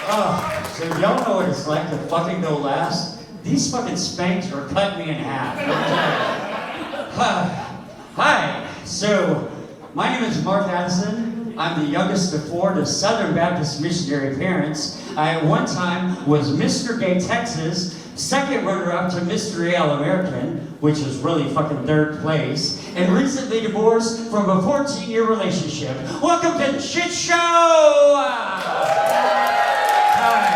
So y'all know what it's like to fucking go last? These fucking spanks are cutting me in half. Hi, so my name is Mark Addison. I'm the youngest of four to Southern Baptist missionary parents. I at one time was Mr. Gay Texas, second runner-up to Mr. Yale American, which is really fucking third place, and recently divorced from a 14-year relationship. Welcome to the shit show! Hi.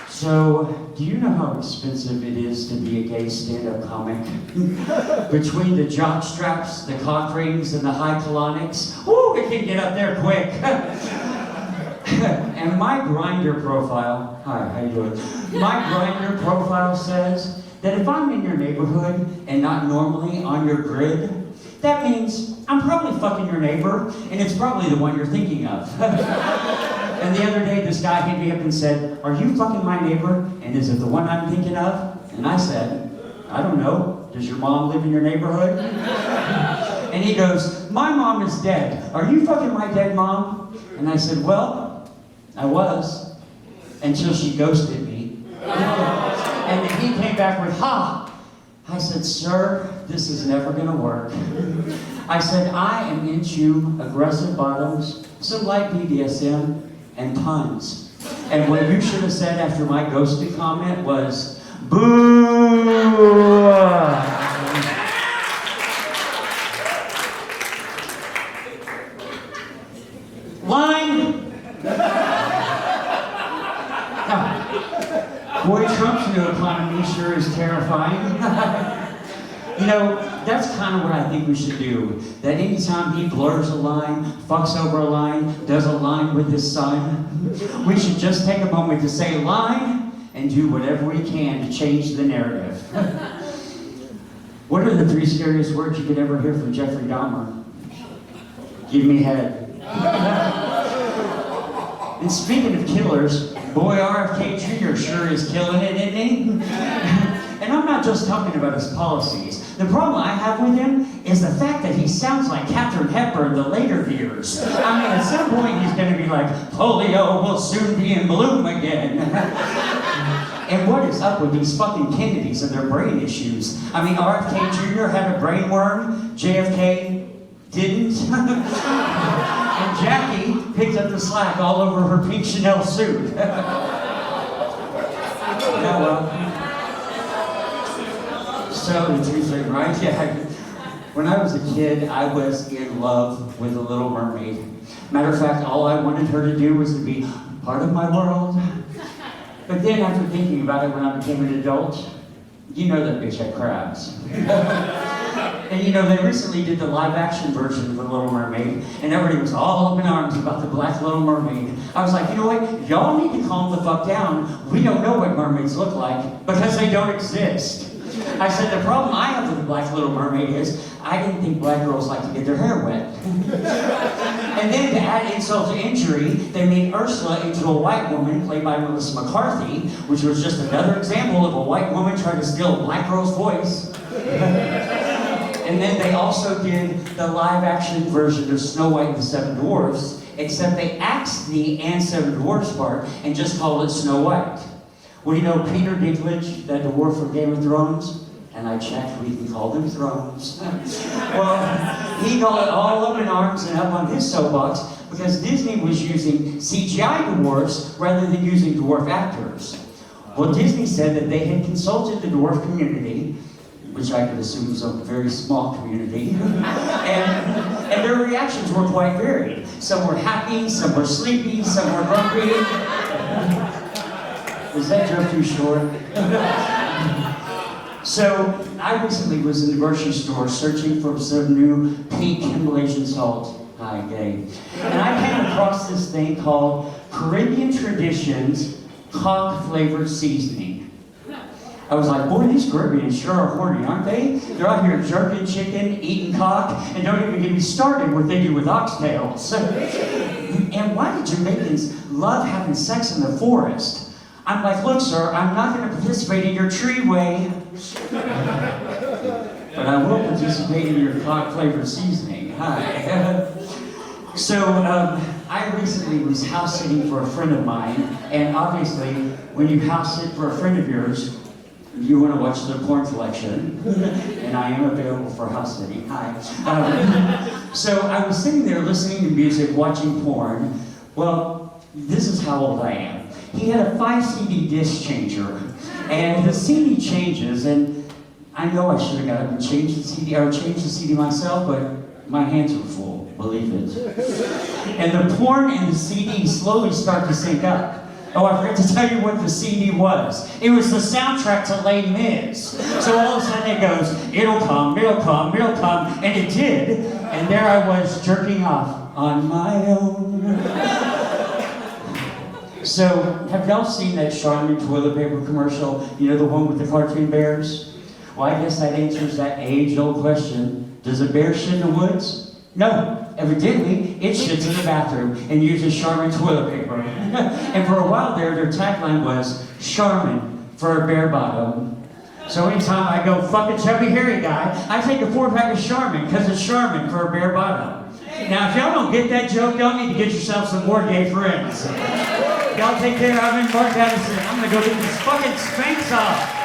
So, do you know how expensive it is to be a gay stand-up comic? Between the jock straps, the cock rings, and the high colonics, woo, it can get up there quick. And my Grindr profile, hi, how you doing? My Grindr profile says that if I'm in your neighborhood and not normally on your grid, that means I'm probably fucking your neighbor, and it's probably the one you're thinking of. And the other day, this guy hit me up and said, "Are you fucking my neighbor? And is it the one I'm thinking of?" And I said, "I don't know. Does your mom live in your neighborhood?" And he goes, "My mom is dead. Are you fucking my dead mom?" And I said, "Well, I was, until she ghosted me." And then he came back with, "Ha!" I said, "Sir, this is never gonna work." I said, "I am into aggressive bottoms, some light BDSM, and puns." And what you should have said after my ghosted comment was, "Boo!" Line! Boy, Trump's new economy sure is terrifying. You know, that's kind of what I think we should do. That anytime he blurs a line, fucks over a line, does a line with his son, we should just take a moment to say line and do whatever we can to change the narrative. What are the three scariest words you could ever hear from Jeffrey Dahmer? Give me head. And speaking of killers, boy, RFK Jr. sure is killing it, isn't he? And I'm not just talking about his policies. The problem I have with him is the fact that he sounds like Katharine Hepburn the later years. I mean, at some point he's going to be like, "Polio will soon be in bloom again." And what is up with these fucking Kennedys and their brain issues? I mean, RFK Jr. had a brain worm, JFK didn't. And Jackie picked up the slack all over her pink Chanel suit. Yeah, well. So, the true thing, right? Yeah. When I was a kid, I was in love with The Little Mermaid. Matter of fact, all I wanted her to do was to be part of my world. But then, after thinking about it when I became an adult, you know that bitch had crabs. And you know, they recently did the live-action version of The Little Mermaid, and everybody was all up in arms about the Black Little Mermaid. I was like, you know what? Y'all need to calm the fuck down. We don't know what mermaids look like, because they don't exist. I said, the problem I have with the Black Little Mermaid is, I didn't think black girls like to get their hair wet. And then to add insult to injury, they made Ursula into a white woman, played by Melissa McCarthy, which was just another example of a white woman trying to steal a black girl's voice. And then they also did the live-action version of Snow White and the Seven Dwarfs, except they axed the and Seven Dwarfs part and just called it Snow White. Well, you know, Peter Dinklage, that dwarf from Game of Thrones, and I checked, we can call them thrones. Well, he got all up in arms and up on his soapbox because Disney was using CGI dwarfs rather than using dwarf actors. Well, Disney said that they had consulted the dwarf community, which I could assume is a very small community, and their reactions were quite varied. Some were happy, some were sleepy, some were hungry. Is that joke too short? So, I recently was in the grocery store searching for some new pink Himalayan salt. Hi, gay. And I came across this thing called Caribbean Traditions Cock-Flavored Seasoning. I was like, boy, these Caribbeans sure are horny, aren't they? They're out here jerking chicken, eating cock, and don't even get me started what they do with oxtails. And why did Jamaicans love having sex in the forest? I'm like, look, sir, I'm not going to participate in your tree way, but I will participate in your cock-flavored seasoning. Hi. So, I recently was house sitting for a friend of mine, and obviously, when you house sit for a friend of yours, you want to watch their porn collection, and I am available for house sitting. Hi. So I was sitting there listening to music, watching porn. Well, this is how old I am. He had a 5 CD disc changer, and the CD changes, and I know I should have got up and changed the CD, or changed the CD myself, but my hands were full, believe it. And the porn and the CD slowly start to sync up. Oh, I forgot to tell you what the CD was. It was the soundtrack to Les Mis. So all of a sudden it goes, it'll come, it'll come, it'll come, and it did. And there I was jerking off on my own. So, have y'all seen that Charmin toilet paper commercial? You know, the one with the cartoon bears? Well, I guess that answers that age-old question. Does a bear shit in the woods? No. Evidently, it shits in the bathroom and uses Charmin toilet paper. And for a while there, their tagline was, Charmin for a bare bottom. So anytime I go, fucking chubby hairy guy, I take a 4-pack of Charmin, because it's Charmin for a bare bottom. Now, if y'all don't get that joke, y'all need to get yourself some more gay friends. Y'all take care. I've been Mark Addison. I'm gonna go get this fucking Spanx off.